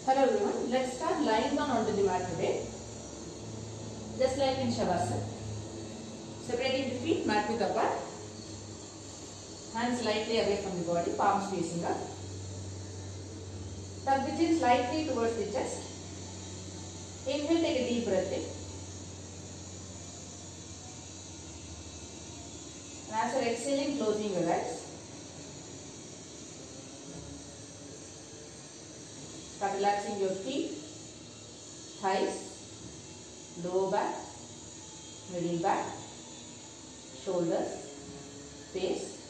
Hello everyone, let's start lying down onto the mat today. Just like in Shavasana. Separating the feet, mat width apart. Hands slightly away from the body, palms facing up. Tuck the chin slightly towards the chest. Inhale, take a deep breath in. And as you're exhaling, closing your eyes. Start relaxing your feet, thighs, lower back, middle back, shoulders, face.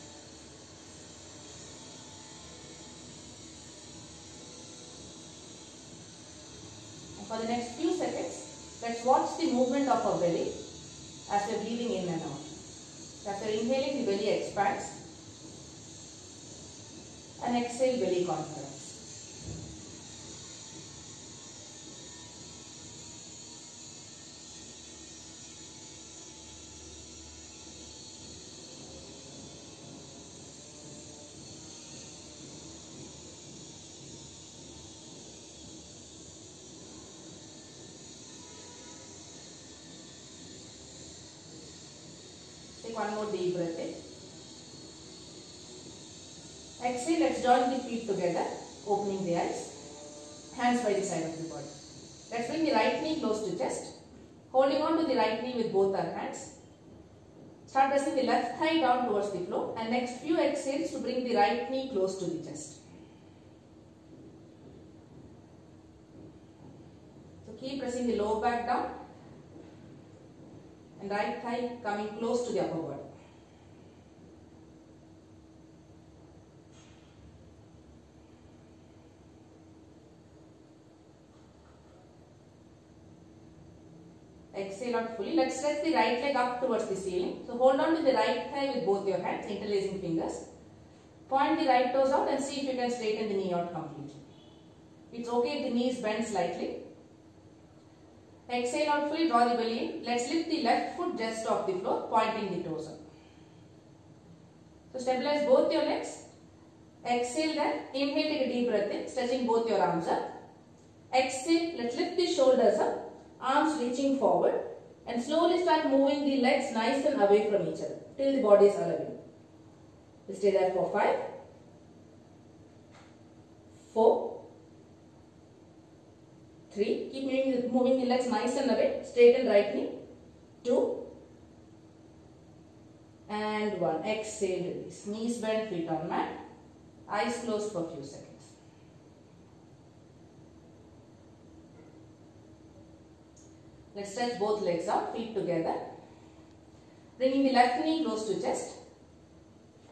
And for the next few seconds, let's watch the movement of our belly as we're breathing in and out. As we're inhaling, the belly expands, and exhale, belly contracts. Take one more deep breath in. Exhale, let's join the feet together, opening the eyes. Hands by the side of the body. Let's bring the right knee close to chest. Holding on to the right knee with both our hands. Start pressing the left thigh down towards the floor, and next few exhales to bring the right knee close to the chest. So keep pressing the lower back down. And right thigh coming close to the upper body. Exhale out fully. Let's stretch the right leg up towards the ceiling. So hold on to the right thigh with both your hands, interlacing fingers. Point the right toes out and see if you can straighten the knee out completely. It's okay if the knees bend slightly. Exhale out fully, draw the belly in. Let's lift the left foot just off the floor, pointing the toes up. So stabilize both your legs. Exhale then. Inhale, take a deep breath in, stretching both your arms up. Exhale, let's lift the shoulders up, arms reaching forward, and slowly start moving the legs nice and away from each other till the body is allowing. We'll stay there for 5, 4, 3, keep moving the legs nice and away, straighten right knee, 2, and 1. Exhale, release. Knees bent, feet on mat, eyes closed for a few seconds. Let's stretch both legs out, feet together. Bringing the left knee close to chest,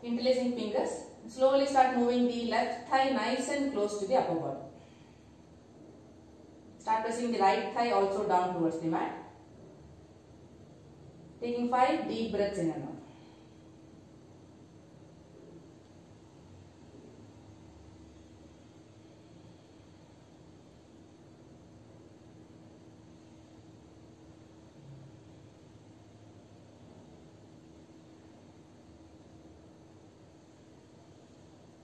interlacing fingers, slowly start moving the left thigh nice and close to the upper body. Start pressing the right thigh also down towards the mat. Taking 5 deep breaths in and out.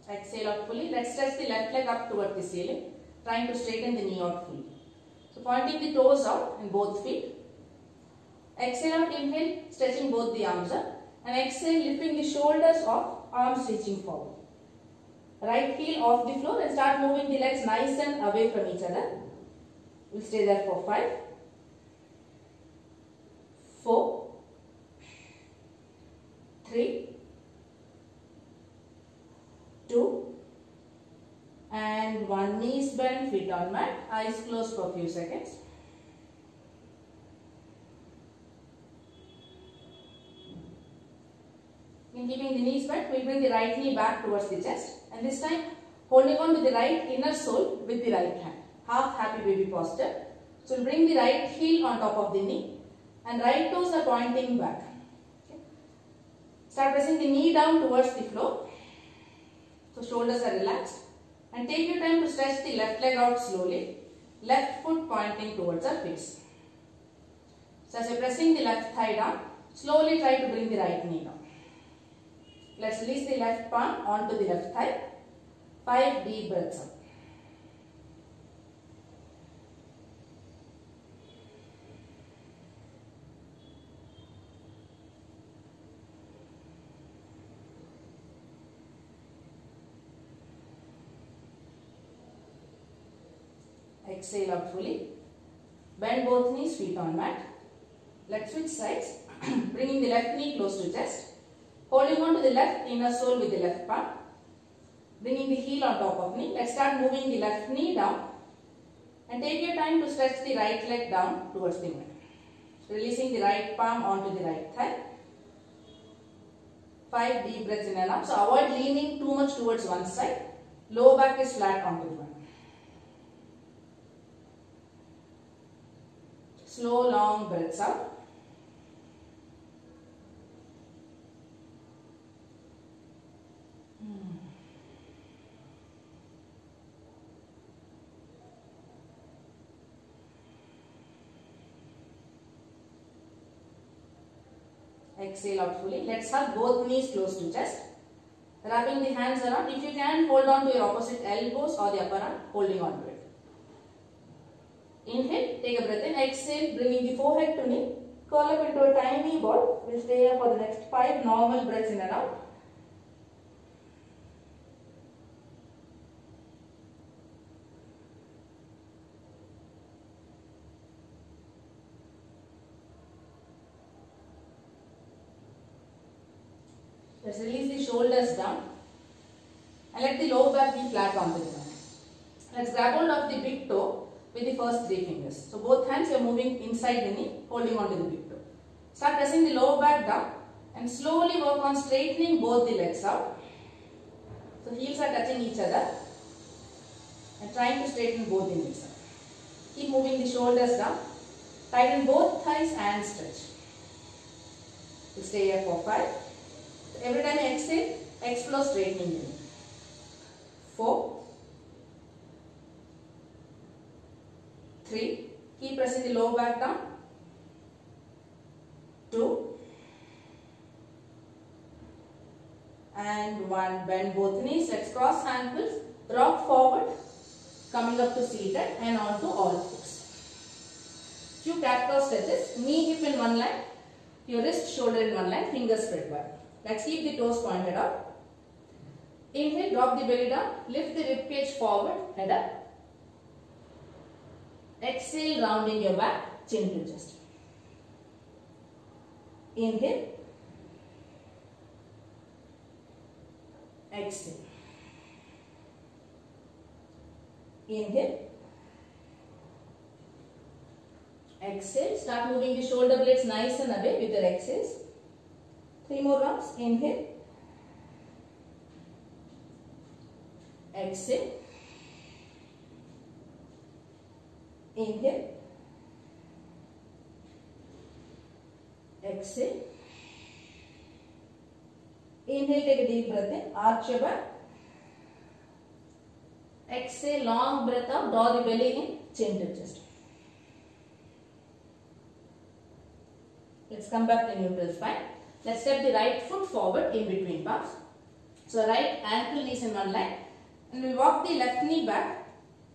Exhale out fully. Let's stretch the left leg up towards the ceiling, trying to straighten the knee out fully. So pointing the toes out in both feet. Exhale out, inhale, stretching both the arms up. And exhale, lifting the shoulders off, arms reaching forward. Right heel off the floor and start moving the legs nice and away from each other. We'll stay there for 5, 4, 3, 2, and 1. Knees bent, feet on mat, eyes closed for a few seconds. In keeping the knees bent, we'll bring the right knee back towards the chest, and this time holding on to the right inner sole with the right hand. Half happy baby posture. So we'll bring the right heel on top of the knee, and right toes are pointing back. Okay. Start pressing the knee down towards the floor. So shoulders are relaxed. And take your time to stretch the left leg out slowly. Left foot pointing towards our face. So as you're pressing the left thigh down, slowly try to bring the right knee down. Let's release the left palm onto the left thigh. 5 deep breaths up. Exhale out fully. Bend both knees, feet on mat. Let's switch sides. Bringing the left knee close to chest. Holding on to the left inner sole with the left palm. Bringing the heel on top of knee. Let's start moving the left knee down. And take your time to stretch the right leg down towards the mat. Releasing the right palm onto the right thigh. 5 deep breaths in and out. So avoid leaning too much towards one side. Lower back is flat onto the mat. Slow, long breaths out. Exhale out fully. Let's hug both knees close to chest. Wrapping the hands around. If you can, hold on to your opposite elbows or the upper arm, holding on to it. Inhale, take a breath in. Exhale, bringing the forehead to knee. Curl up into a tiny ball. We'll stay here for the next 5 normal breaths in and out. Let's release the shoulders down and let the lower back be flat on the ground. Let's grab hold of the big toe with the first 3 fingers. So both hands you are moving inside the knee, holding on to the big toe. Start pressing the lower back down and slowly work on straightening both the legs out. So heels are touching each other and trying to straighten both the knees out. Keep moving the shoulders down. Tighten both thighs and stretch. We'll stay here for 5. Every time you exhale, explore straightening the knee. 4, 3, keep pressing the lower back down. 2, and 1. Bend both knees. Let's cross ankles. Rock forward, coming up to seated and onto all fours. Few cat-cow stretches. Knee hip in one line. Your wrist shoulder in one line. Fingers spread wide. Let's keep the toes pointed out. Inhale, drop the belly down. Lift the ribcage forward, head up. Exhale, rounding your back, chin to chest. Inhale. Exhale. Inhale. Exhale. Start moving the shoulder blades nice and away with your exhales. 3 more rounds. Inhale. Exhale. Inhale. Exhale. Inhale, take a deep breath in. Arch your back. Exhale, long breath out. Draw the belly in. Chin to chest. Let's come back to neutral spine. Let's step the right foot forward in between palms. So right ankle knees in one line. And we'll walk the left knee back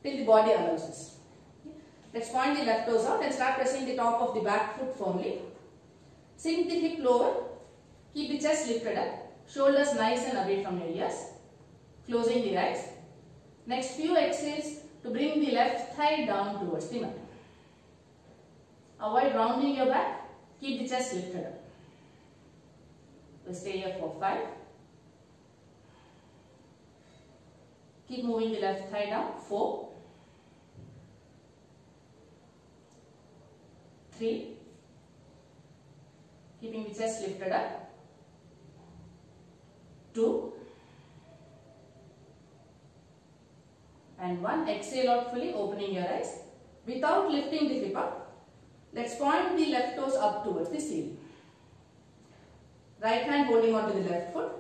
till the body allows us. Let's point the left toes out and start pressing the top of the back foot firmly. Sink the hip lower. Keep the chest lifted up. Shoulders nice and away from your ears. Closing the eyes. Next few exhales to bring the left thigh down towards the mat. Avoid rounding your back. Keep the chest lifted up. We'll stay here for 5. Keep moving the left thigh down. 4, 3, keeping the chest lifted up. 2, and 1. Exhale out fully, opening your eyes. Without lifting the hip up, let's point the left toes up towards the ceiling. Right hand holding on to the left foot.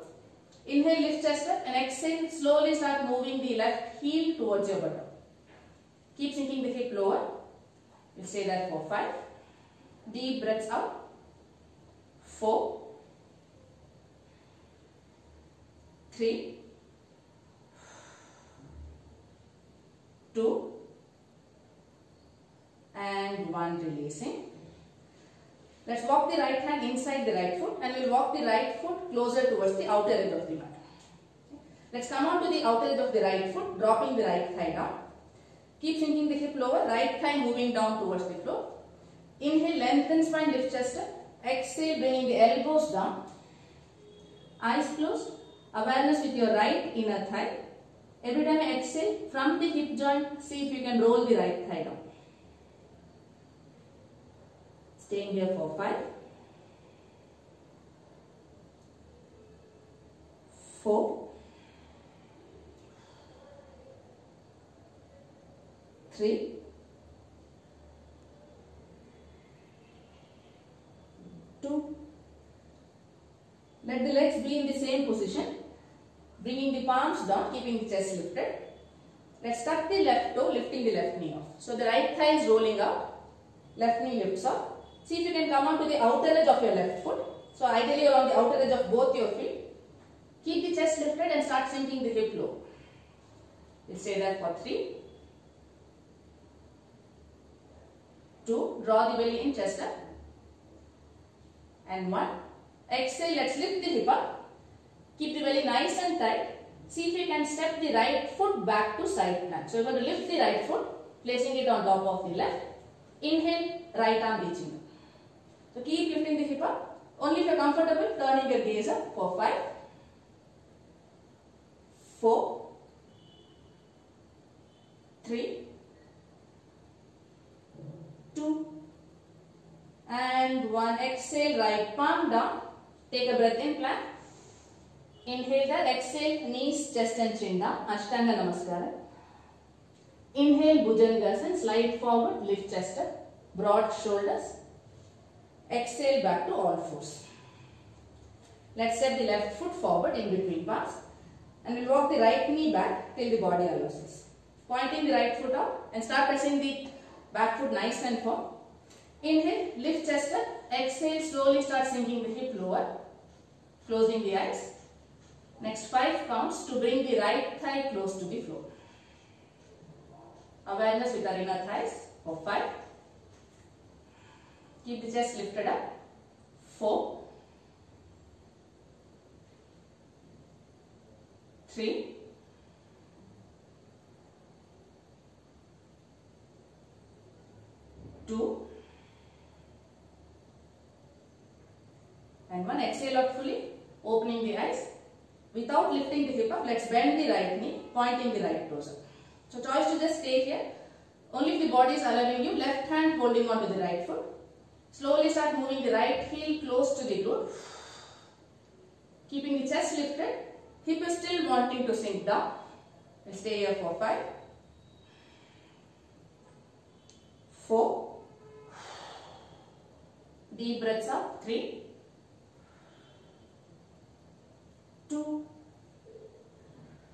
Inhale, lift chest up, and exhale, slowly start moving the left heel towards your bottom. Keep sinking the hip lower. We'll stay there for 5. Deep breaths out. 4, 3, 2, and 1. Releasing. Let's walk the right hand inside the right foot and we'll walk the right foot closer towards the outer edge of the mat. Let's come on to the outer edge of the right foot, dropping the right thigh down. Keep sinking the hip lower, right thigh moving down towards the floor. Inhale, lengthen spine, lift chest up. Exhale, bringing the elbows down. Eyes closed. Awareness with your right inner thigh. Every time I exhale, from the hip joint, see if you can roll the right thigh down. Staying here for 5, 4, 3, 2. Let the legs be in the same position. Bringing the palms down, keeping the chest lifted. Let's tuck the left toe, lifting the left knee off. So the right thigh is rolling up, left knee lifts up. See if you can come on to the outer edge of your left foot. So ideally you are on the outer edge of both your feet. Keep the chest lifted and start sinking the hip low. We'll stay there for 3, 2, draw the belly in, chest up, and 1. Exhale, let's lift the hip up. Keep the belly nice and tight. See if you can step the right foot back to side plank. So you're going to lift the right foot, placing it on top of the left. Inhale, right arm reaching up. So keep lifting the hip up. Only if you're comfortable, turning your gaze up for 5, 4, 3, 2, and 1. Exhale, right palm down. Take a breath in, plank. Inhale that, exhale, knees, chest and chin down, Ashtanga Namaskara. Inhale, Bhujangasana, slide forward, lift chest up, broad shoulders. Exhale, back to all fours. Let's step the left foot forward in between palms. And we'll walk the right knee back till the body allows us. Pointing the right foot up and start pressing the back foot nice and firm. Inhale, lift chest up. Exhale, slowly start sinking the hip lower. Closing the eyes. Next 5 counts to bring the right thigh close to the floor. Awareness with our inner thighs for 5. Keep the chest lifted up. 4, 3, 2, and 1. Exhale out fully, opening the eyes. Without lifting the hip up, let's bend the right knee, pointing the right toes up. So choice to just stay here. Only if the body is allowing you, left hand holding on to the right foot. Slowly start moving the right heel close to the glute. Keeping the chest lifted, hip is still wanting to sink down. We'll stay here for 5, 4, deep breaths up, 3, 2,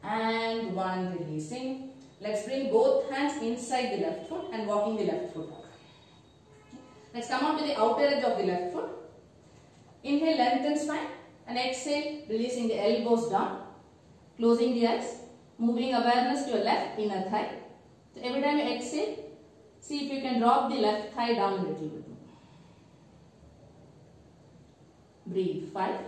and 1, releasing. Let's bring both hands inside the left foot and walking the left foot up. Let's come on to the outer edge of the left foot. Inhale, lengthen spine, and exhale, releasing the elbows down, closing the eyes, moving awareness to your left inner thigh. So every time you exhale, see if you can drop the left thigh down a little bit. Breathe. 5,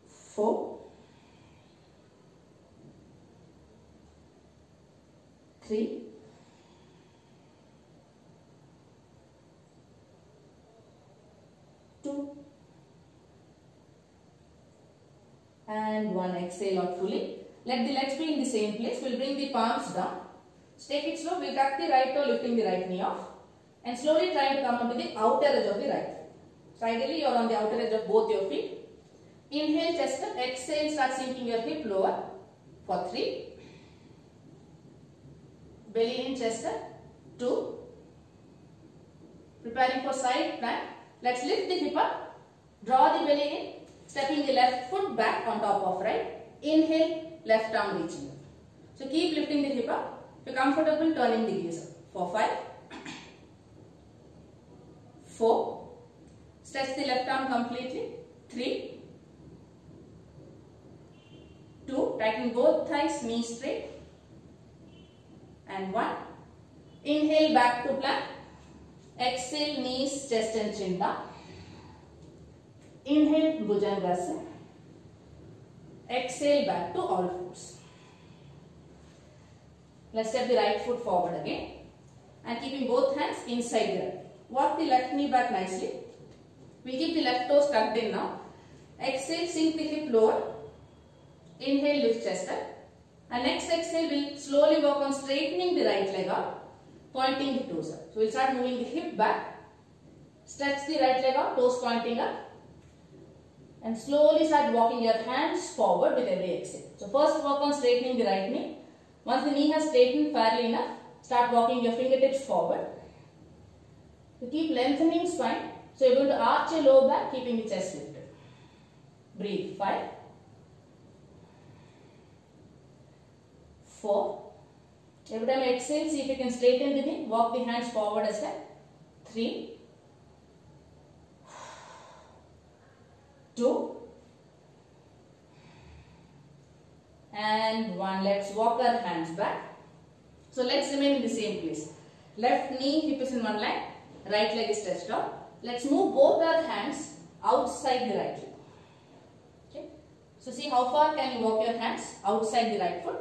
4, 3, 2, and 1. Exhale out fully. Let the legs be in the same place. We'll bring the palms down. Take it slow. We'll tuck the right toe, lifting the right knee off, and slowly trying to come onto the outer edge of the right foot. So ideally you are on the outer edge of both your feet. Inhale, chest up. Exhale, start sinking your hip lower for 3. Belly in, chest up. 2. Preparing for side plank. Let's lift the hip up. Draw the belly in. Stepping the left foot back on top of right. Inhale, left arm reaching up. So keep lifting the hip up. If you're comfortable, turning the gaze up for 5, 4. Stretch the left arm completely. 3, 2. Tighten both thighs, knees straight. And 1. Inhale, back to plank. Exhale, knees, chest and chin down. Inhale, Bhujangasana. Exhale, back to all fours. Let's step the right foot forward again and keeping both hands inside the right. Walk the left knee back nicely. We keep the left toes tucked in now. Exhale, sink the hip lower. Inhale, lift chest up. And next exhale, we'll slowly work on straightening the right leg up, pointing the toes up. So we'll start moving the hip back. Stretch the right leg out, toes pointing up. And slowly start walking your hands forward with every exhale. So first work on straightening the right knee. Once the knee has straightened fairly enough, start walking your fingertips forward. So keep lengthening spine. So you're going to arch your lower back, keeping the chest lifted. Breathe. 5, 4. Every time you exhale, see if you can straighten the knee. Walk the hands forward a step. 3, 2, and 1. Let's walk our hands back. So let's remain in the same place. Left knee, hip is in one line. Right leg is stretched out. Let's move both our hands outside the right leg. Okay. So see how far can you walk your hands outside the right foot.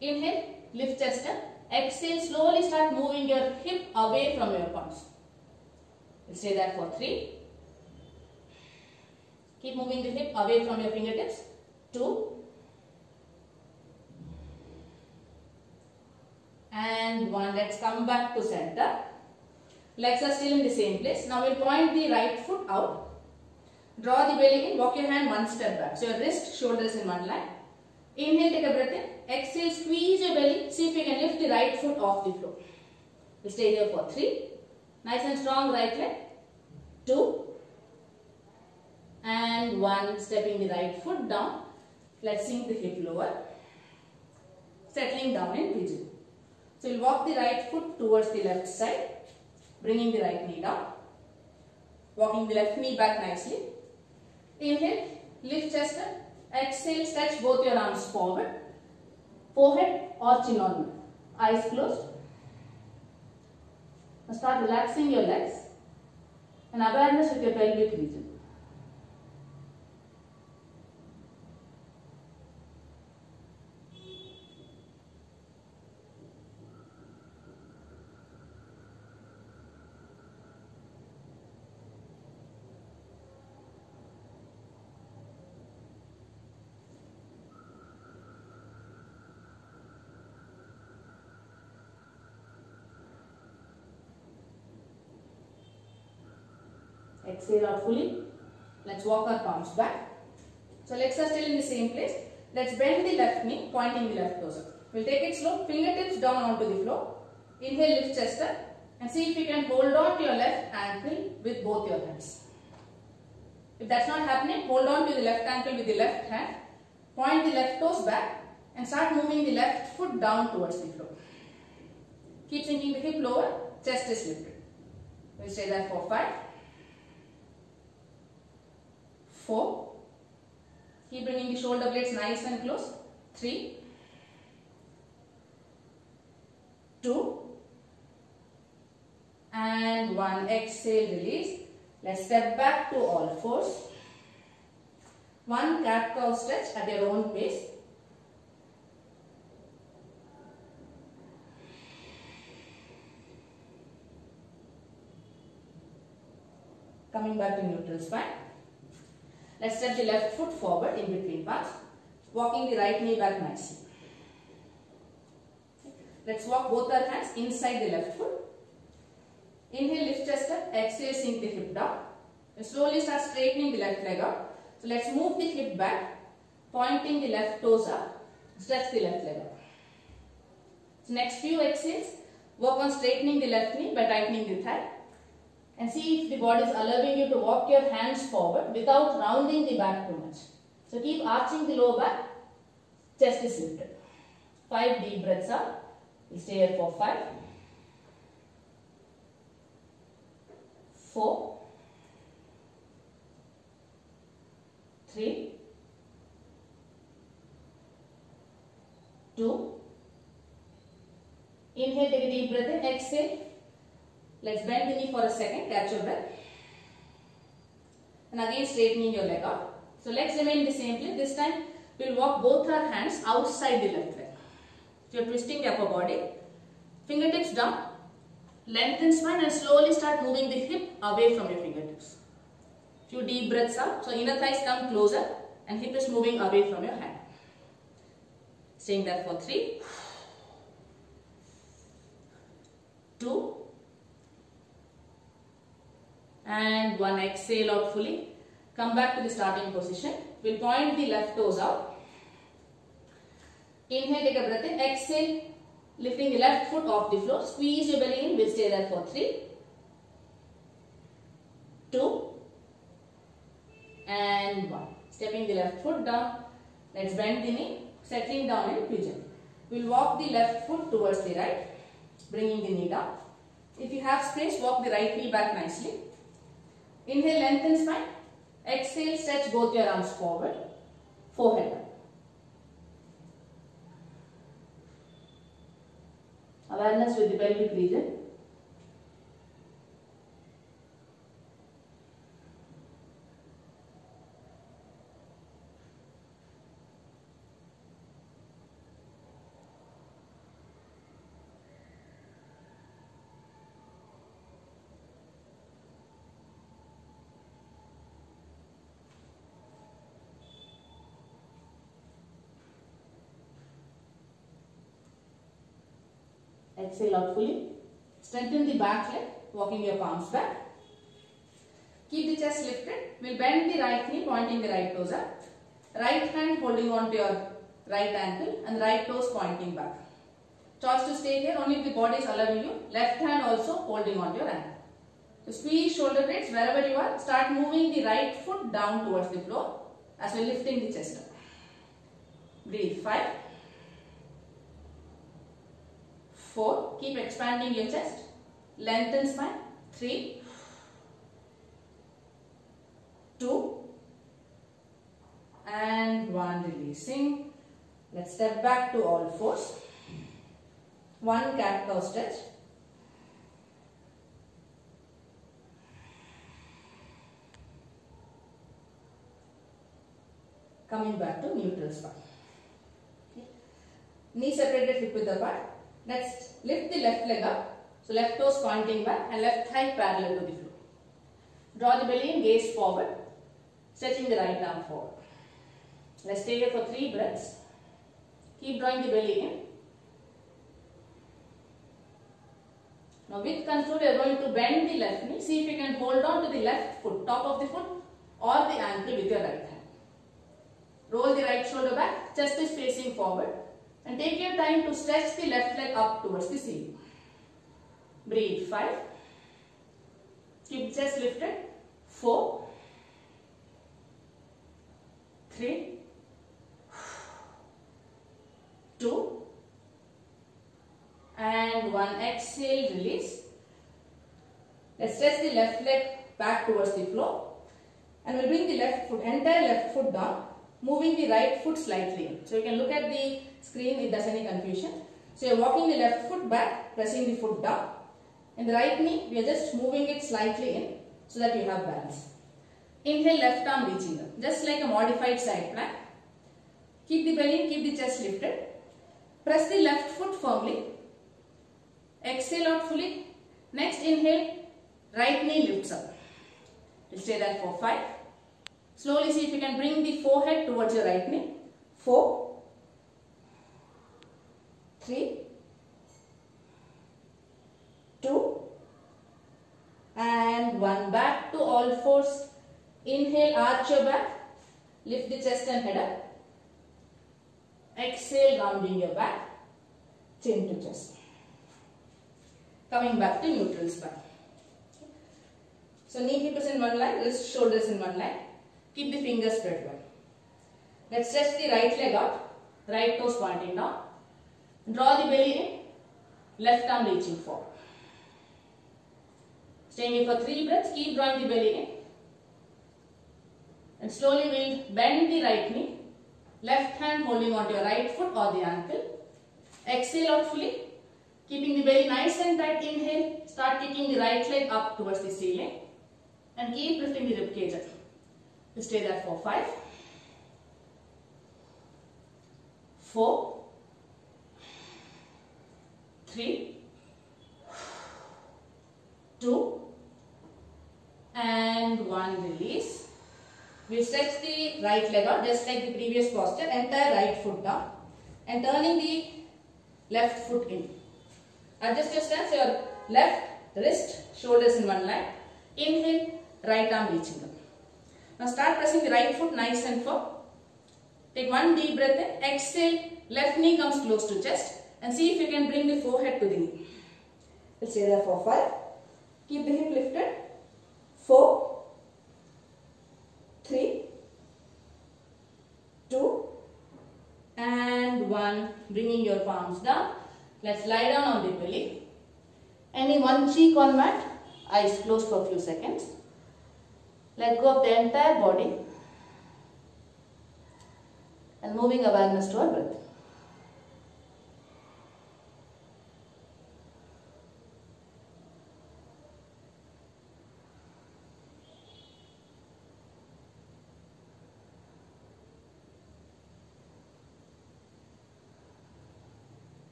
Inhale, lift chest up. Exhale, slowly start moving your hip away from your palms. We'll stay there for 3. Keep moving the hip away from your fingertips. 2. And 1. Let's come back to center. Legs are still in the same place. Now we'll point the right foot out. Draw the belly in. Walk your hand one step back. So your wrist, shoulders in one line. Inhale, take a breath in. Exhale, squeeze your belly. See if you can lift the right foot off the floor. We'll stay here for 3. Nice and strong right leg. 2. And 1. Stepping the right foot down. Let's sink the hip lower. Settling down in pigeon. So we'll walk the right foot towards the left side. Bringing the right knee down. Walking the left knee back nicely. Inhale, lift chest up. Exhale, stretch both your arms forward. Forehead or chin on mat. Eyes closed. Now start relaxing your legs. And awareness with your pelvic region. Exhale out fully. Let's walk our palms back. So legs are still in the same place. Let's bend the left knee, pointing the left toes up. We'll take it slow. Fingertips down onto the floor. Inhale, lift chest up. And see if you can hold on to your left ankle with both your hands. If that's not happening, hold on to the left ankle with the left hand. Point the left toes back. And start moving the left foot down towards the floor. Keep sinking the hip lower. Chest is lifted. We'll stay there for 5. 4. Keep bringing the shoulder blades nice and close. 3. 2. And 1. Exhale, release. Let's step back to all fours. 1 cat cow stretch at your own pace. Coming back to neutral spine. Let's step the left foot forward in between palms. Walking the right knee back nicely. Let's walk both our hands inside the left foot. Inhale, lift chest up. Exhale, sink the hip down. And slowly start straightening the left leg out. So let's move the hip back, pointing the left toes up. Stretch the left leg out. So next few exhales, work on straightening the left knee by tightening the thigh. And see if the body is allowing you to walk your hands forward without rounding the back too much. So keep arching the lower back. Chest is lifted. 5 deep breaths out. We'll stay here for 5. 4. 3. 2. Inhale, take a deep breath in. Exhale. Let's bend the knee for a second, catch your breath. And again straightening your leg out. So legs remain in the same place. This time we'll walk both our hands outside the left leg. So you're twisting the upper body. Fingertips down. Lengthen spine and slowly start moving the hip away from your fingertips. Few deep breaths out. So inner thighs come closer and hip is moving away from your hand. Staying there for 3, 2, and 1. Exhale out fully. Come back to the starting position. We'll point the left toes out. Inhale, take a breath in. Exhale, lifting the left foot off the floor. Squeeze your belly in. We'll stay there for 3, 2, and 1. Stepping the left foot down. Let's bend the knee. Settling down in pigeon. We'll walk the left foot towards the right. Bringing the knee down. If you have space, walk the right heel back nicely. Inhale, lengthen spine. Exhale, stretch both your arms forward. Forehead up. Awareness with the pelvic region. Exhale out fully. Strengthen the back leg, walking your palms back. Keep the chest lifted. We'll bend the right knee, pointing the right toes up. Right hand holding on to your right ankle and right toes pointing back. Choice to stay here only if the body is allowing you. Left hand also holding on to your ankle. So squeeze shoulder blades wherever you are. Start moving the right foot down towards the floor as we're lifting the chest up. Breathe. 5, 4. Keep expanding your chest. Lengthen spine. 3, 2, and 1. Releasing. Let's step back to all fours. 1 cat-cow stretch. Coming back to neutral spine. Okay. Knee separated, hip width apart. Next, lift the left leg up. So left toes pointing back and left thigh parallel to the floor. Draw the belly in, gaze forward. Stretching the right arm forward. Let's stay here for 3 breaths. Keep drawing the belly in. Now with control, you are going to bend the left knee. See if you can hold on to the left foot, top of the foot or the ankle with your right hand. Roll the right shoulder back, chest is facing forward. And take your time to stretch the left leg up towards the ceiling. Breathe. 5. Keep chest lifted. 4, 3, 2, and 1. Exhale, release. Let's stretch the left leg back towards the floor. And we'll bring the left foot, entire left foot down, moving the right foot slightly in. So you can look at the screen if there's any confusion. So you're walking the left foot back, pressing the foot down. In the right knee, we are just moving it slightly in so that you have balance. Inhale, left arm reaching up, just like a modified side plank. Keep the belly in, keep the chest lifted. Press the left foot firmly. Exhale out fully. Next inhale, right knee lifts up. We'll stay there for 5. Slowly see if you can bring the forehead towards your right knee. 4, 3, 2, and 1. Back to all fours. Inhale, arch your back. Lift the chest and head up. Exhale, rounding your back. Chin to chest. Coming back to neutral spine. So knee, hip is in one line, wrist, shoulders in one line. Keep the fingers spread wide. Let's stretch the right leg out. Right toes pointing down. Draw the belly in. Left arm reaching forward. Staying here for 3 breaths. Keep drawing the belly in. And slowly we'll bend the right knee. Left hand holding onto your right foot or the ankle. Exhale out fully. Keeping the belly nice and tight. Inhale. Start kicking the right leg up towards the ceiling. And keep lifting the rib cage up. We'll stay there for 5, 4, We'll stretch the right leg out just like the previous posture, entire right foot down and turning the left foot in. Adjust your stance, your left wrist, shoulders in one line. Inhale, right arm reaching up. Now start pressing the right foot nice and firm. Take one deep breath in, exhale, left knee comes close to chest and see if you can bring the forehead to the knee. We'll stay there for 5. Keep the hip lifted. 4, 3, 2 and 1. Bringing your palms down. Let's lie down on the belly. Any one cheek on mat, eyes closed for a few seconds. Let go of the entire body and moving awareness to our breath.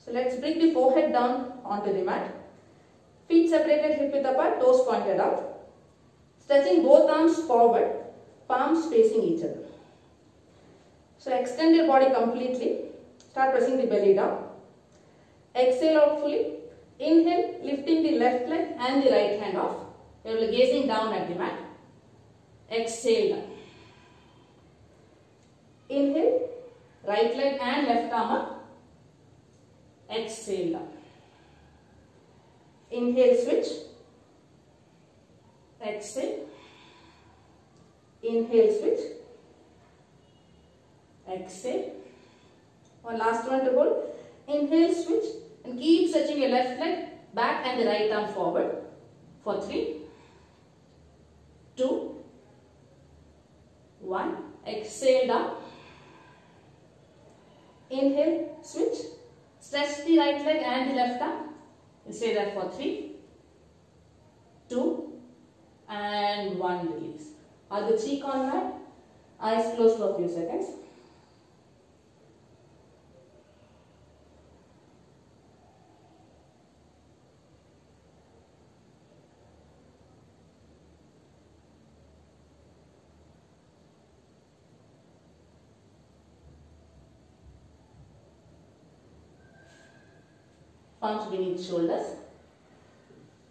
So let's bring the forehead down onto the mat. Feet separated, hip width apart, toes pointed out. Stretching both arms forward, palms facing each other. So extend your body completely. Start pressing the belly down. Exhale out fully. Inhale, lifting the left leg and the right hand off. You will be gazing down at the mat. Exhale down. Inhale, right leg and left arm up. Exhale down. Inhale, switch. Exhale. Inhale, switch. Exhale. One last one to hold. Inhale, switch and keep stretching your left leg back and the right arm forward for 3, 2, 1. Exhale down. Inhale, switch. Stretch the right leg and the left arm. We'll stay there for 3, 2 and 1. Release. Other cheek on mat. Eyes closed for a few seconds. Palms beneath shoulders.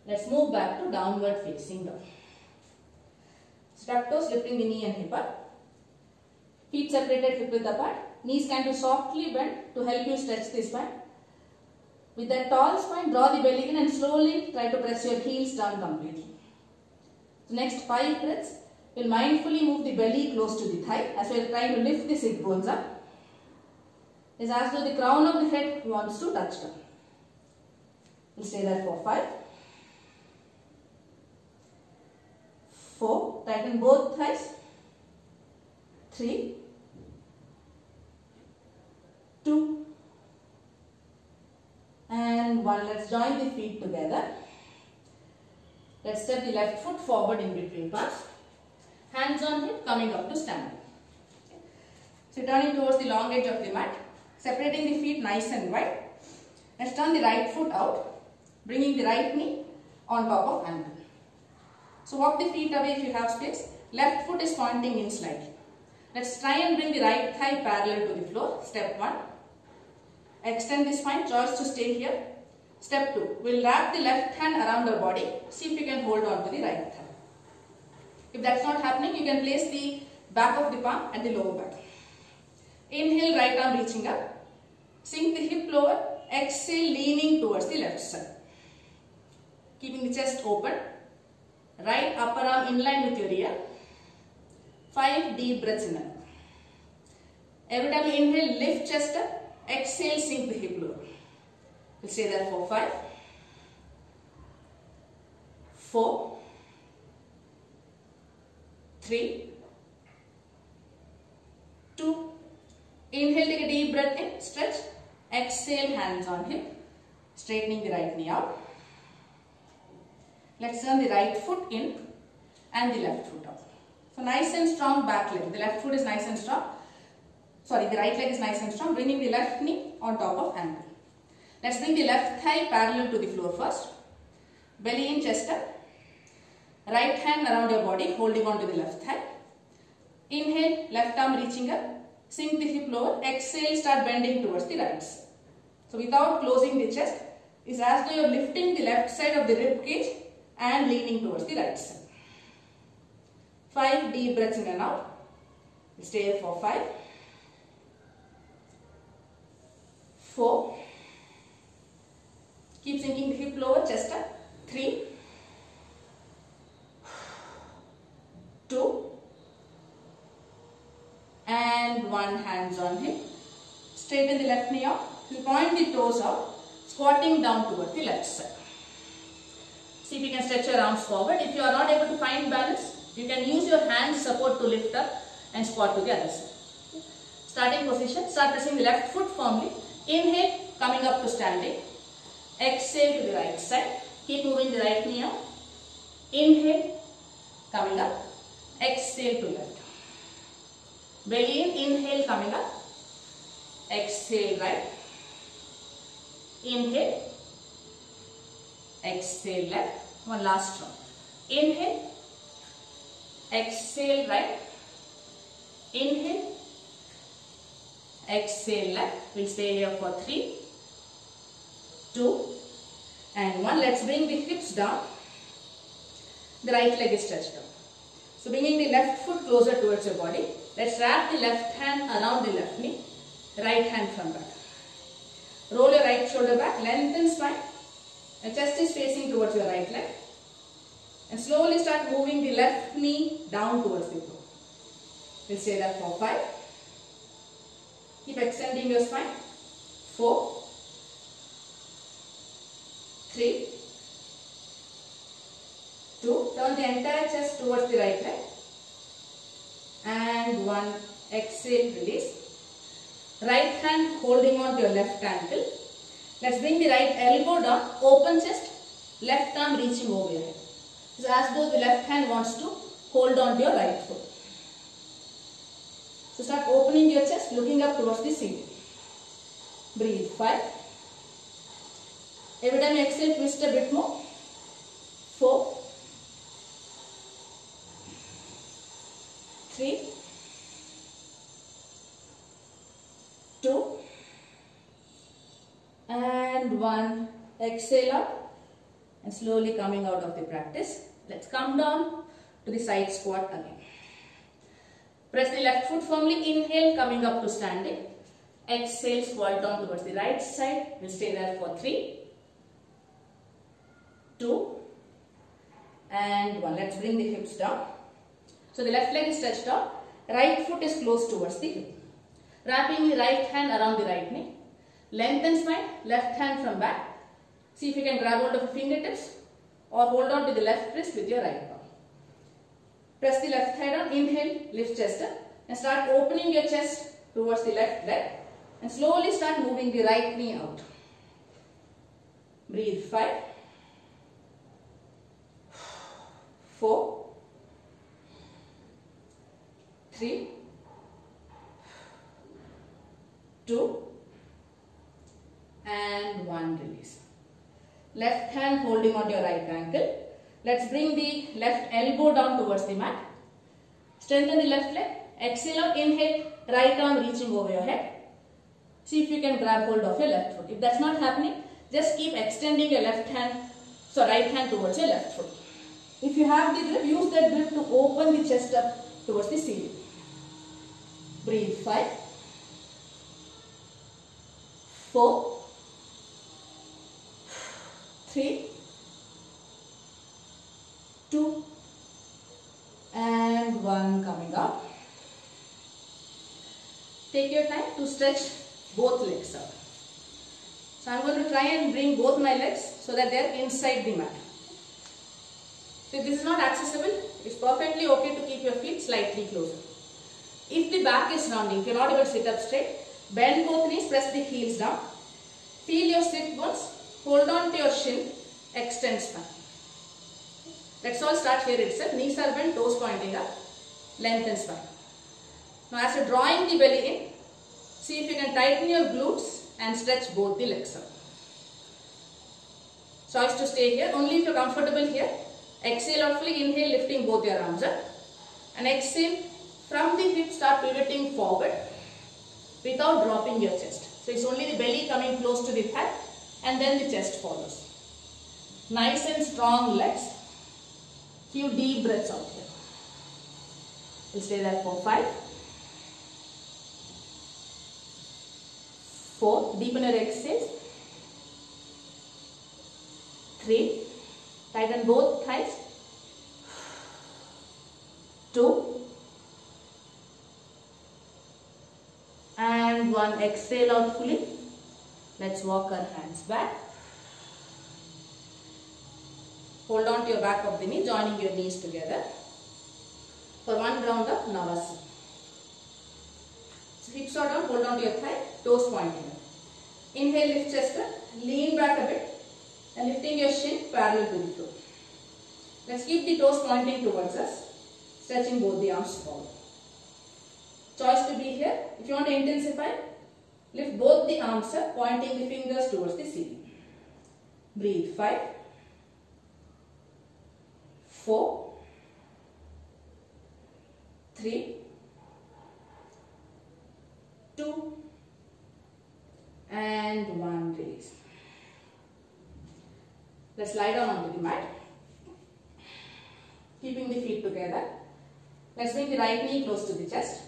Let's move back to downward facing dog. Stuck toes, lifting the knee and hip up. Feet separated, hip width apart. Knees can be softly bent to help you stretch the spine. With that tall spine, draw the belly in and slowly try to press your heels down completely. So next 5 breaths, we'll mindfully move the belly close to the thigh as we're trying to lift the sit bones up. It's as though the crown of the head wants to touch down. We'll stay there for 5, 4, tighten both thighs, 3, 2 and 1. Let's join the feet together. Let's step the left foot forward in between palms. Hands on hip, coming up to stand. Okay. So turning towards the long edge of the mat, separating the feet nice and wide. Let's turn the right foot out. Bringing the right knee on top of ankle. So walk the feet away if you have space. Left foot is pointing in slightly. Let's try and bring the right thigh parallel to the floor. Step 1. Extend the spine. Choice to stay here. Step 2. We'll wrap the left hand around our body. See if you can hold on to the right thigh. If that's not happening, you can place the back of the palm at the lower back. Inhale, right arm reaching up. Sink the hip lower. Exhale, leaning towards the left side. Keeping the chest open. Right upper arm in line with your ear. 5 deep breaths in and out. Every time you inhale, lift chest up. Exhale, sink the hip lower. We'll stay there for 5, 4, 3, 2. Inhale, take a deep breath in. Stretch. Exhale, hands on hip. Straightening the right knee out. Let's turn the right foot in and the left foot out. So nice and strong back leg. The left foot is nice and strong. Sorry, the right leg is nice and strong. Bringing the left knee on top of ankle. Let's bring the left thigh parallel to the floor first. belly in, chest up. Right hand around your body, holding on to the left thigh. Inhale, left arm reaching up. Sink the hip lower. Exhale, start bending towards the right side. So without closing the chest, is as though you are lifting the left side of the rib cage and leaning towards the right side. 5 deep breaths in and out. Stay here for 5, 4. Keep sinking the hip lower, chest up. 3, 2, and 1. Hands on hip. Straighten the left knee out. You point the toes out, squatting down towards the left side. See if you can stretch your arms forward. If you are not able to find balance, you can use your hand support to lift up and squat to the other side. Starting position, start pressing the left foot firmly. Inhale, coming up to standing. Exhale to the right side. Keep moving the right knee out. Inhale, coming up. Exhale to left. Belly in, inhale, coming up. Exhale right. Inhale. Exhale left. One last round. Inhale. Exhale right. Inhale. Exhale left. We'll stay here for 3, 2, and 1. Let's bring the hips down. The right leg is stretched out. So bringing the left foot closer towards your body. Let's wrap the left hand around the left knee. Right hand from back. Roll your right shoulder back. Lengthen spine. The chest is facing towards your right leg. And slowly start moving the left knee down towards the floor. We'll say that for 5. Keep extending your spine. 4, 3, 2. Turn the entire chest towards the right leg. And 1. Exhale, release. Right hand holding on to your left ankle. Let's bring the right elbow down. Open chest. Left arm reaching over your head. So as though the left hand wants to hold on to your right foot. So start opening your chest, looking up towards the ceiling. Breathe. 5. Every time you exhale, twist a bit more. 4, 3, 2, and 1. Exhale up and slowly coming out of the practice. Let's come down to the side squat again. Press the left foot firmly. Inhale, coming up to standing. Exhale, squat down towards the right side. We'll stay there for 3, 2, and 1. Let's bring the hips down. So the left leg is stretched out. Right foot is close towards the hip. Wrapping the right hand around the right knee. Lengthen spine. Left hand from back. See if you can grab hold of your fingertips or hold on to the left wrist with your right palm. Press the left thigh down. Inhale, lift chest up and start opening your chest towards the left leg and slowly start moving the right knee out. Breathe. 5, 4, 3, 2, and 1. Release. Left hand holding on to your right ankle. Let's bring the left elbow down towards the mat. Strengthen the left leg. Exhale out. Inhale. Right arm reaching over your head. See if you can grab hold of your left foot. If that's not happening, just keep extending your right hand towards your left foot. If you have the grip, use that grip to open the chest up towards the ceiling. Breathe. 5, 4, 3, 2, and 1. Coming up. Take your time to stretch both legs out. So I am going to try and bring both my legs so that they are inside the mat. So if this is not accessible, it's perfectly okay to keep your feet slightly closer. If the back is rounding, if you are not able to sit up straight, bend both knees, press the heels down. Feel your sit bones, hold on to your shin, extend spine. Let's all start here itself. Knees are bent, toes pointing up, lengthen spine. Now as you're drawing the belly in, see if you can tighten your glutes and stretch both the legs out. Choice to stay here. Only if you're comfortable here. Exhale out fully. Inhale, lifting both your arms up. And exhale, from the hip start pivoting forward without dropping your chest. So it's only the belly coming close to the thigh and then the chest follows. Nice and strong legs. Few deep breaths out here. We'll stay there for 5, 4, deepen your exhales. 3, tighten both thighs. 2, and 1. Exhale out fully. Let's walk our hands back. Hold on to your back of the knee, joining your knees together for 1 round of Navasana. So hips are down, hold on to your thigh, toes pointing up. Inhale, lift chest up, lean back a bit and lifting your shin parallel to the floor. Let's keep the toes pointing towards us, stretching both the arms forward. Choice to be here. If you want to intensify, lift both the arms up, pointing the fingers towards the ceiling. Breathe. 5, 4, 3, 2, and 1. Release. Let's lie down onto the mat, keeping the feet together. Let's bring the right knee close to the chest.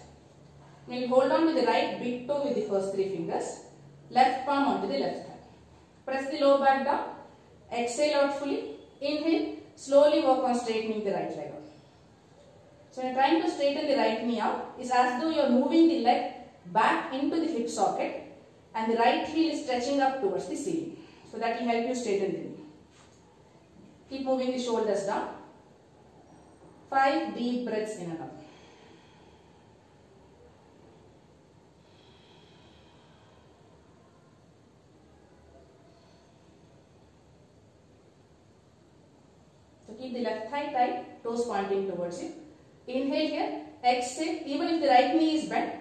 We'll hold on to the right big toe with the first 3 fingers. Left palm onto the left thigh. Press the lower back down. Exhale out fully. Inhale. Slowly work on straightening the right leg out. So when you're trying to straighten the right knee out, it's as though you're moving the leg back into the hip socket and the right heel is stretching up towards the ceiling. So that will help you straighten the knee. Keep moving the shoulders down. 5 deep breaths in and out. So keep the left thigh tight, toes pointing towards you. Inhale here, exhale. Even if the right knee is bent,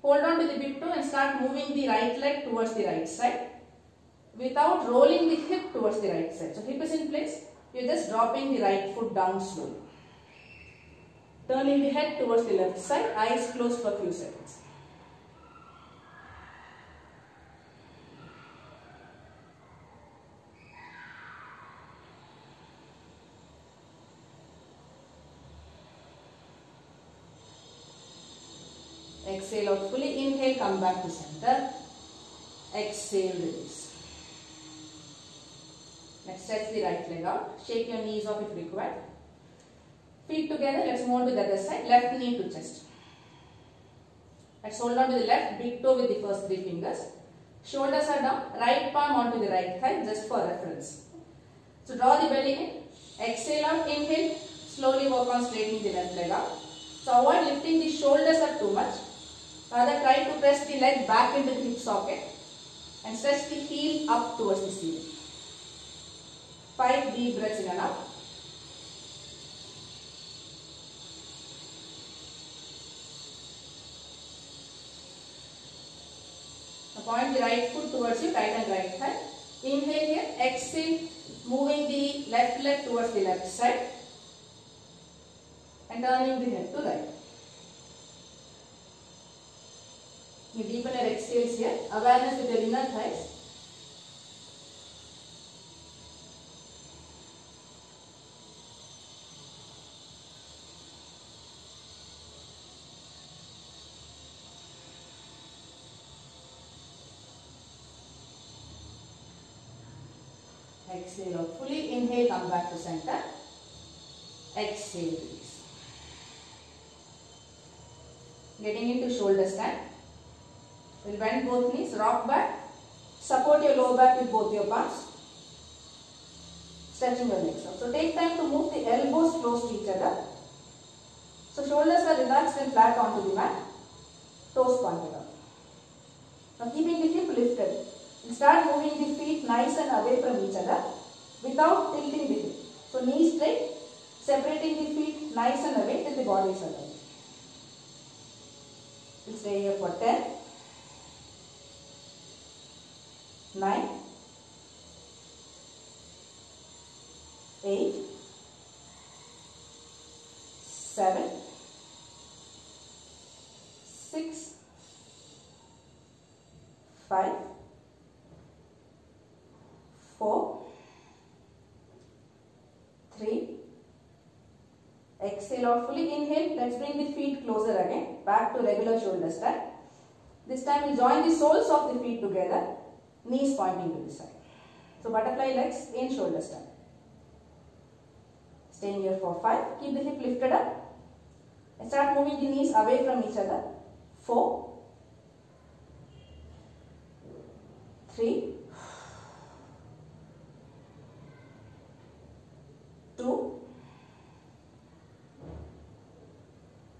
hold on to the big toe and start moving the right leg towards the right side without rolling the hip towards the right side. So hip is in place. You're just dropping the right foot down slowly. Turning the head towards the left side, eyes closed for a few seconds. Exhale out fully. Inhale, come back to center. Exhale, release. Let's stretch the right leg out. Shake your knees off if required. Feet together. Let's move on to the other side. Left knee to chest. Let's hold on to the left big toe with the first 3 fingers. Shoulders are down. Right palm onto the right thigh just for reference. So draw the belly in. Exhale out. Inhale. Slowly work on straightening the left leg out. So avoid lifting the shoulders up too much. Rather try to press the leg back into the hip socket and stretch the heel up towards the ceiling. 5 deep breaths in and out. Now point the right foot towards you, tighten right thigh. Inhale here, exhale, moving the left leg towards the left side and turning the head to right. You deepen your exhales here, awareness with your inner thighs. Exhale out fully. Inhale, come back to center. Exhale, release. Getting into shoulder stand. We'll bend both knees, rock back. Support your lower back with both your palms. Stretching your legs out. So take time to move the elbows close to each other. So shoulders are relaxed and flat onto the mat. Toes pointed out. Now keeping the hip lifted. And start moving the feet nice and away from each other without tilting the hip. So knees straight, separating the feet nice and away till the body is aligned. We'll stay here for 10, 9, 8, 7, 6, 5, 4, 3. Exhale out fully. Inhale. Let's bring the feet closer again. Back to regular shoulder strap. This time we'll join the soles of the feet together. Knees pointing to the side. So butterfly legs in shoulder strap. Staying here for 5. Keep the hip lifted up. And start moving the knees away from each other. 4, 3, 2,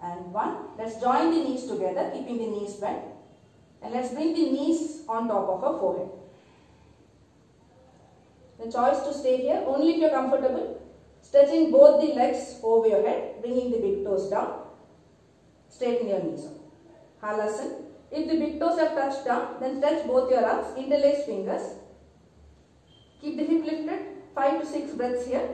and 1. Let's join the knees together, keeping the knees bent. And let's bring the knees on top of our forehead. The choice to stay here only if you are comfortable. Stretching both the legs over your head, bringing the big toes down. Straighten your knees up. Halasana. If the big toes have touched down, then stretch both your arms, interlace fingers. Keep the hip lifted. 5 to 6 breaths here.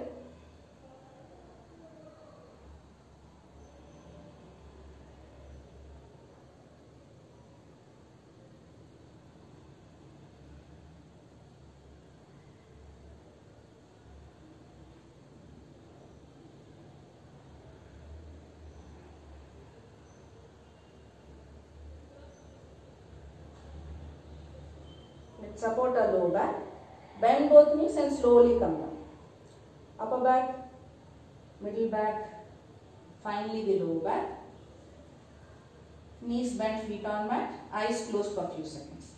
Support our lower back. Bend both knees and slowly come down. Upper back, middle back, finally the lower back. Knees bent, feet on mat, eyes closed for a few seconds.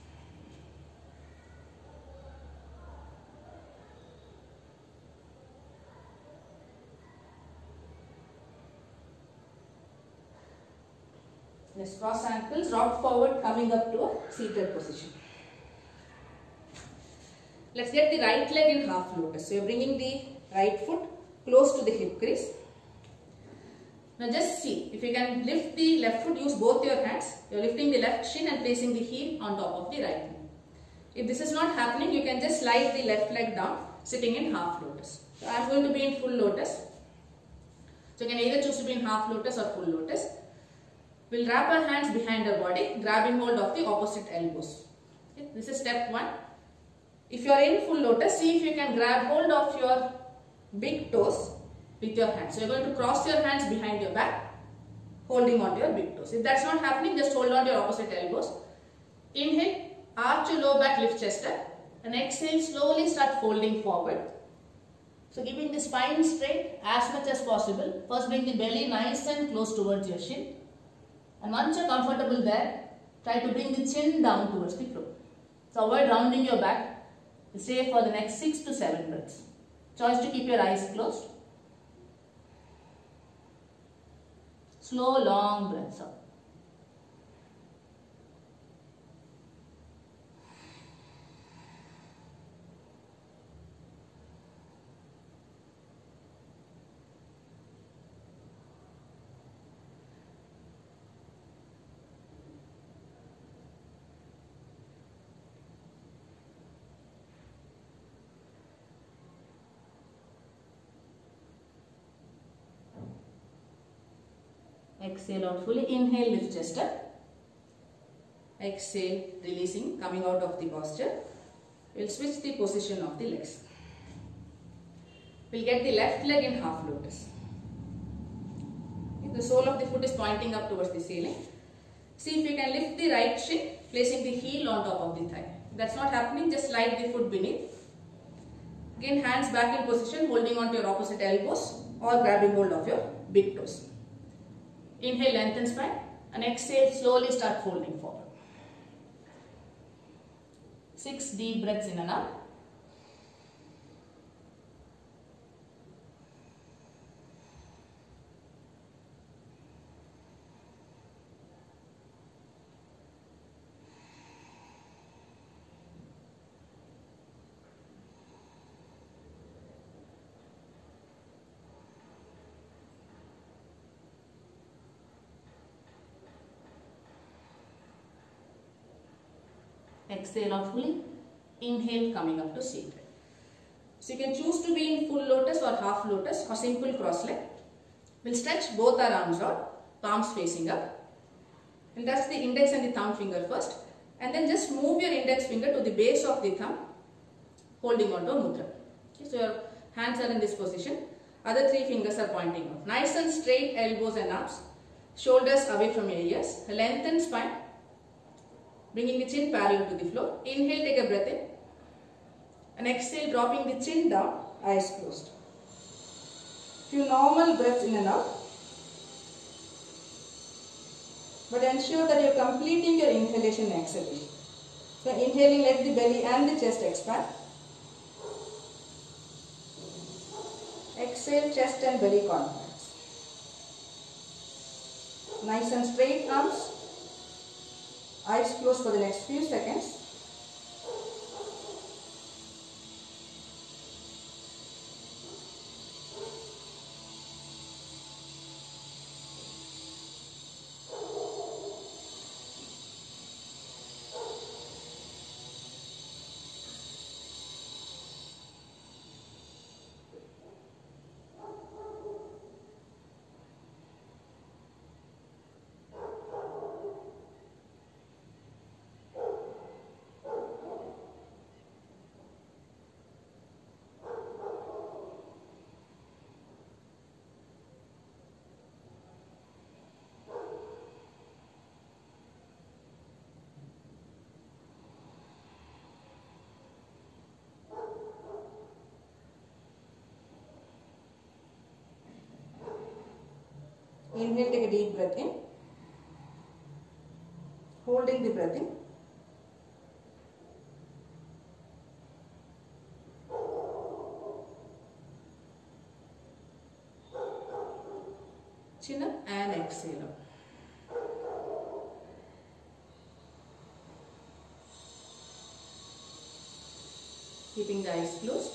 Let's cross ankles, rock forward, coming up to a seated position. Let's get the right leg in half lotus. So you're bringing the right foot close to the hip crease. Now just see, if you can lift the left foot, use both your hands. You're lifting the left shin and placing the heel on top of the right knee. If this is not happening, you can just slide the left leg down, sitting in half lotus. So I'm going to be in full lotus. So you can either choose to be in half lotus or full lotus. We'll wrap our hands behind our body, grabbing hold of the opposite elbows. Okay, this is step 1. If you are in full lotus, see if you can grab hold of your big toes with your hands. So you are going to cross your hands behind your back, holding on to your big toes. If that's not happening, just hold on to your opposite elbows. Inhale, arch your lower back, lift chest up. And exhale, slowly start folding forward. So keeping the spine straight as much as possible. First bring the belly nice and close towards your shin. And once you are comfortable there, try to bring the chin down towards the floor. So avoid rounding your back. Stay for the next 6 to 7 breaths. Choice to keep your eyes closed. Slow, long breaths out. Exhale out fully. Inhale, lift chest up. Exhale, releasing, coming out of the posture. We'll switch the position of the legs. We'll get the left leg in half lotus. The sole of the foot is pointing up towards the ceiling. See if you can lift the right shin, placing the heel on top of the thigh. If that's not happening, just slide the foot beneath. Again, hands back in position, holding on to your opposite elbows or grabbing hold of your big toes. Inhale, lengthen spine, and exhale, slowly start folding forward. 6 deep breaths in and out. Exhale out fully. Inhale, coming up to seated. So you can choose to be in full lotus or half lotus or simple cross leg. We'll stretch both our arms out, palms facing up. We'll touch the index and the thumb finger first, and then just move your index finger to the base of the thumb, holding on to a mudra. Okay, so your hands are in this position. Other three fingers are pointing out. Nice and straight elbows and arms. Shoulders away from your ears. Lengthen spine. Bringing the chin parallel to the floor. Inhale, take a breath in. And exhale, dropping the chin down, eyes closed. Few normal breaths in and out. But ensure that you are completing your inhalation and exhalation. So inhaling, let the belly and the chest expand. Exhale, chest and belly contracts. Nice and straight arms. Eyes closed for the next few seconds. Inhale, take a deep breath in. Holding the breath in. Chin up and exhale up. Keeping the eyes closed.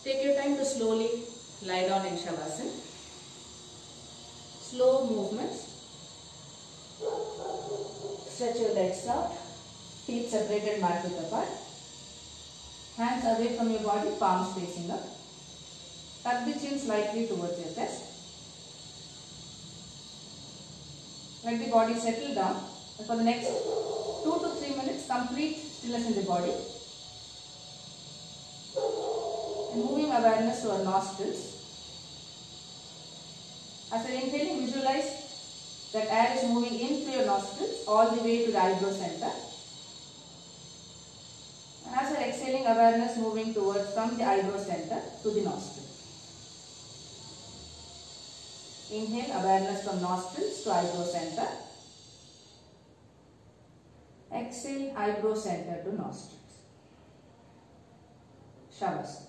Take your time to slowly lie down in Shavasana. Slow movements. Stretch your legs out. Feet separated, mat width apart. Hands away from your body, palms facing up. Tuck the chin slightly towards your chest. Let the body settle down. And for the next 2 to 3 minutes, complete stillness in the body. And moving awareness to our nostrils. As you're inhaling, visualize that air is moving in through your nostrils all the way to the eyebrow center. And as you're exhaling, awareness moving towards from the eyebrow center to the nostril. Inhale, awareness from nostrils to eyebrow center. Exhale, eyebrow center to nostrils. Shavasana.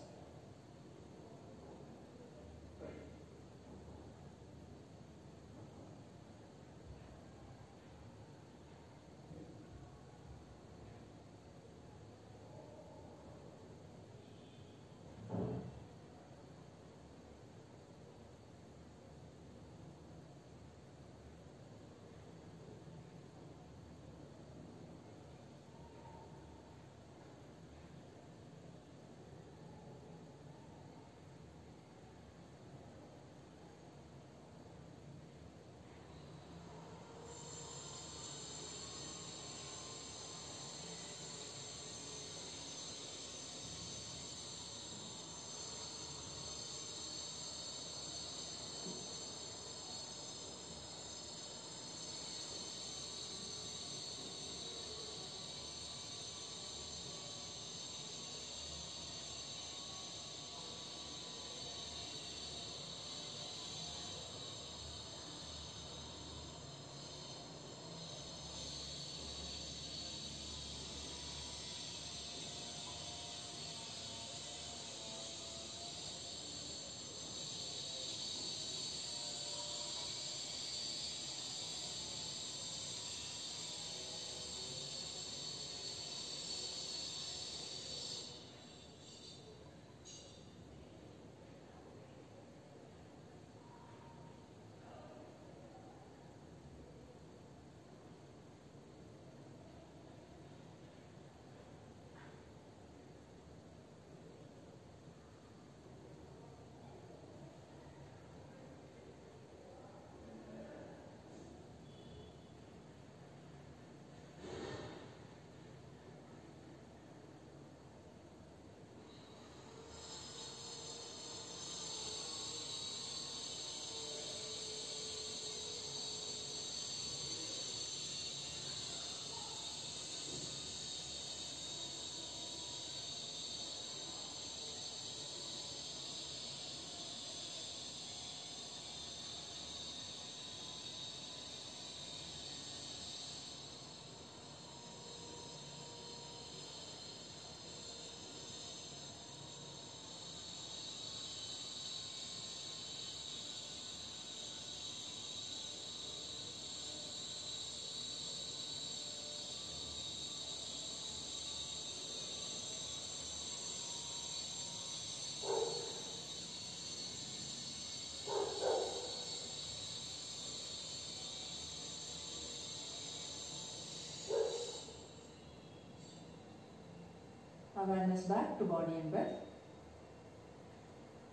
Awareness back to body and breath.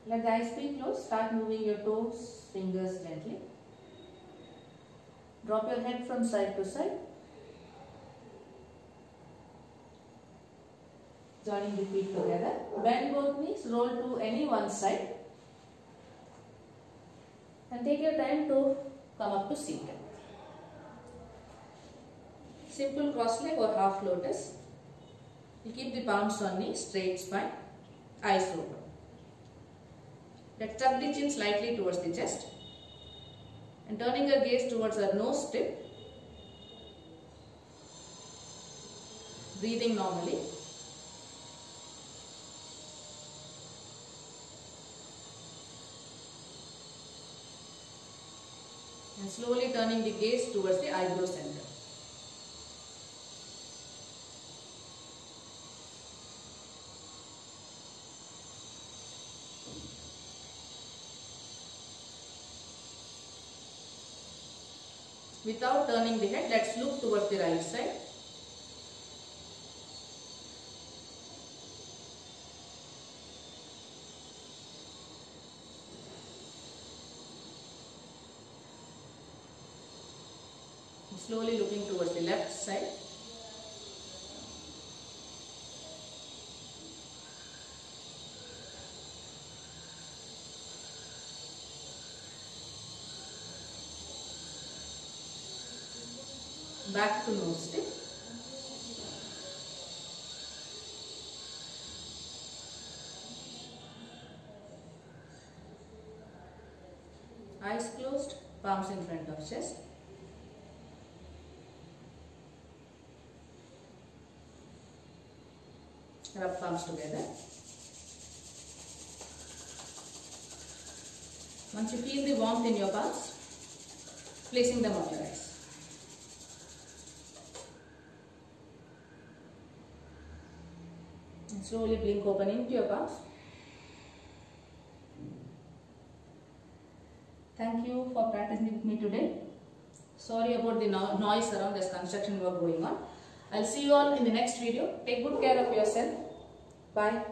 Let the eyes be closed. Start moving your toes, fingers gently. Drop your head from side to side. Joining the feet together. Bend both knees. Roll to any one side. And take your time to come up to seated. Simple cross leg or half lotus. You keep the palms on knees, straight spine, eyes open. Let's tuck the chin slightly towards the chest. And turning your gaze towards our nose tip. Breathing normally. And slowly turning the gaze towards the eyebrow center. Without turning the head, let's look towards the right side. Slowly looking towards the left side. Back to nose tip. Eyes closed, palms in front of chest. Rub palms together. Once you feel the warmth in your palms, placing them on your eyes. And slowly blink open into your palms. Thank you for practicing with me today. Sorry about the noise around, this construction work going on. I'll see you all in the next video. Take good care of yourself. Bye.